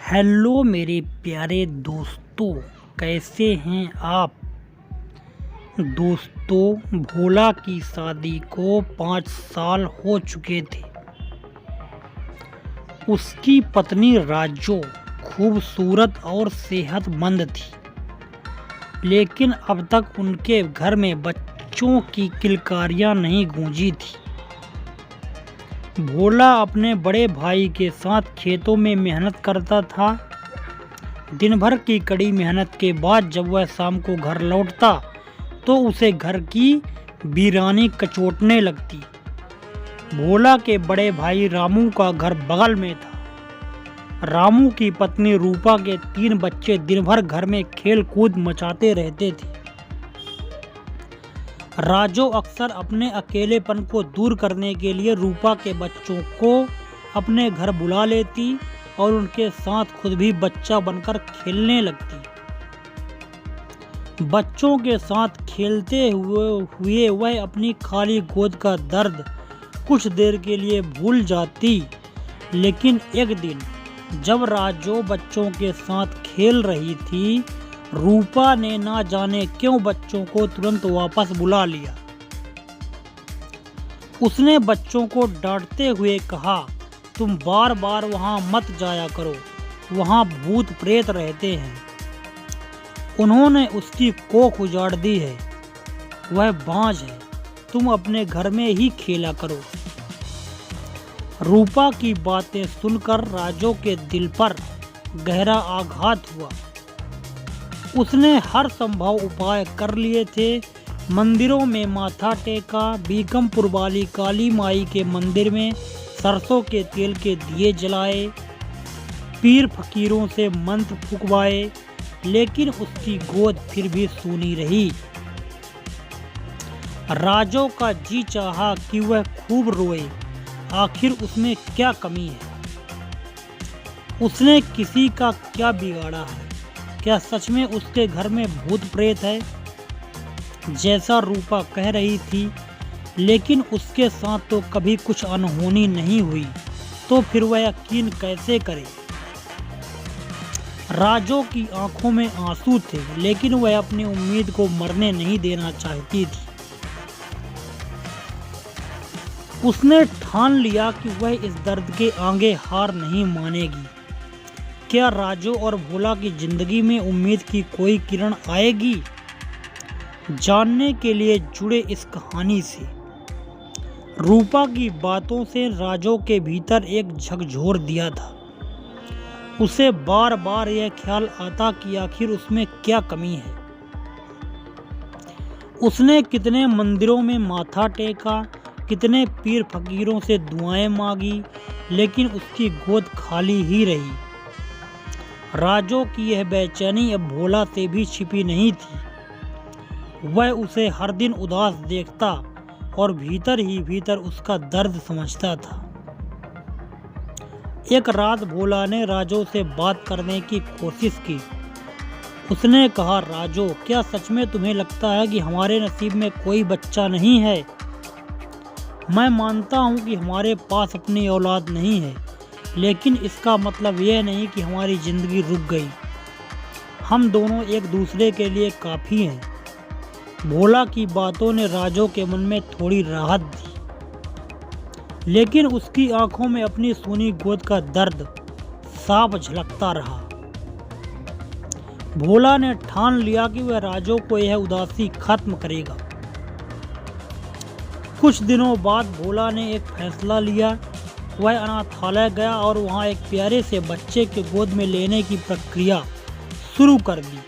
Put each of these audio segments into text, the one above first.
Hello मेरे प्यारे दोस्तों, कैसे हैं आप। दोस्तों, भोला की शादी को 5 साल हो चुके थे। उसकी पत्नी राजो खूबसूरत और सेहतमंद थी, लेकिन अब तक उनके घर में बच्चों की किलकारियां नहीं गूंजी थी। भोला अपने बड़े भाई के साथ खेतों में मेहनत करता था। दिन भर की कड़ी मेहनत के बाद जब वह शाम को घर लौटता तो उसे घर की वीरानी कचोटने लगती। भोला के बड़े भाई रामू का घर बगल में था। रामू की पत्नी रूपा के 3 बच्चे दिन भर घर में खेल कूद मचाते रहते थे। राजो अक्सर अपने अकेलेपन को दूर करने के लिए रूपा के बच्चों को अपने घर बुला लेती और उनके साथ खुद भी बच्चा बनकर खेलने लगती। बच्चों के साथ खेलते हुए वह अपनी खाली गोद का दर्द कुछ देर के लिए भूल जाती। लेकिन एक दिन जब राजो बच्चों के साथ खेल रही थी, रूपा ने ना जाने क्यों बच्चों को तुरंत वापस बुला लिया। उसने बच्चों को डांटते हुए कहा, तुम बार बार वहां मत जाया करो, वहां भूत प्रेत रहते हैं। उन्होंने उसकी कोख उजाड़ दी है, वह बांझ है, तुम अपने घर में ही खेला करो। रूपा की बातें सुनकर राजो के दिल पर गहरा आघात हुआ। उसने हर संभव उपाय कर लिए थे। मंदिरों में माथा टेका, बीकमपुर वाली काली माई के मंदिर में सरसों के तेल के दिए जलाए, पीर फकीरों से मंत्र फुकवाए, लेकिन उसकी गोद फिर भी सूनी रही। राजो का जी चाहा कि वह खूब रोए, आखिर उसमें क्या कमी है। उसने किसी का क्या बिगाड़ा है? क्या सच में उसके घर में भूत प्रेत है जैसा रूपा कह रही थी? लेकिन उसके साथ तो कभी कुछ अनहोनी नहीं हुई, तो फिर वह यकीन कैसे करे। राजो की आंखों में आंसू थे, लेकिन वह अपनी उम्मीद को मरने नहीं देना चाहती थी। उसने ठान लिया कि वह इस दर्द के आगे हार नहीं मानेगी। क्या राजो और भोला की जिंदगी में उम्मीद की कोई किरण आएगी? जानने के लिए जुड़े इस कहानी से। रूपा की बातों से राजो के भीतर एक झकझोर दिया था। उसे बार बार यह ख्याल आता कि आखिर उसमें क्या कमी है। उसने कितने मंदिरों में माथा टेका, कितने पीर फकीरों से दुआएं मांगी, लेकिन उसकी गोद खाली ही रही। राजो की यह बेचैनी अब भोला से भी छिपी नहीं थी। वह उसे हर दिन उदास देखता और भीतर ही भीतर उसका दर्द समझता था। एक रात भोला ने राजो से बात करने की कोशिश की। उसने कहा, राजो, क्या सच में तुम्हें लगता है कि हमारे नसीब में कोई बच्चा नहीं है? मैं मानता हूँ कि हमारे पास अपनी औलाद नहीं है, लेकिन इसका मतलब यह नहीं कि हमारी जिंदगी रुक गई। हम दोनों एक दूसरे के लिए काफ़ी हैं। भोला की बातों ने राजो के मन में थोड़ी राहत दी, लेकिन उसकी आंखों में अपनी सूनी गोद का दर्द साफ झलकता रहा। भोला ने ठान लिया कि वह राजो को यह उदासी खत्म करेगा। कुछ दिनों बाद भोला ने एक फैसला लिया। वह अनाथालय गया और वहां एक प्यारे से बच्चे के गोद में लेने की प्रक्रिया शुरू कर दी।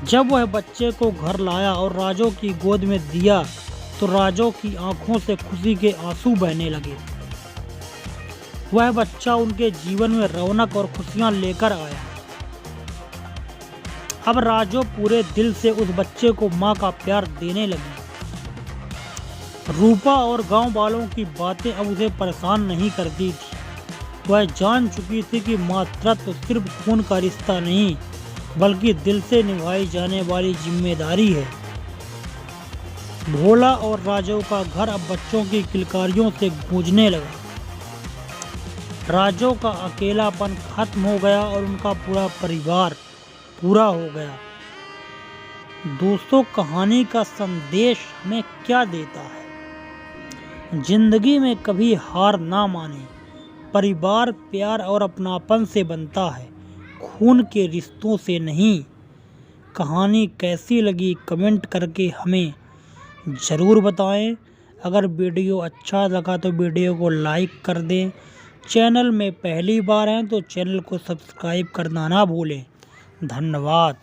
जब वह बच्चे को घर लाया और राजो की गोद में दिया तो राजो की आंखों से खुशी के आंसू बहने लगे। वह बच्चा उनके जीवन में रौनक और खुशियां लेकर आया। अब राजो पूरे दिल से उस बच्चे को मां का प्यार देने लगी। रूपा और गांव वालों की बातें अब उसे परेशान नहीं करती थी। वह जान चुकी थी कि मातृत्व सिर्फ खून का रिश्ता नहीं, बल्कि दिल से निभाई जाने वाली जिम्मेदारी है। भोला और राजो का घर अब बच्चों की किलकारियों से गूंजने लगा। राजू का अकेलापन खत्म हो गया और उनका पूरा परिवार पूरा हो गया। दोस्तों, कहानी का संदेश हमें क्या देता है? जिंदगी में कभी हार ना माने। परिवार प्यार और अपनापन से बनता है, खून के रिश्तों से नहीं। कहानी कैसी लगी कमेंट करके हमें ज़रूर बताएं। अगर वीडियो अच्छा लगा तो वीडियो को लाइक कर दें। चैनल में पहली बार हैं तो चैनल को सब्सक्राइब करना ना भूलें। धन्यवाद।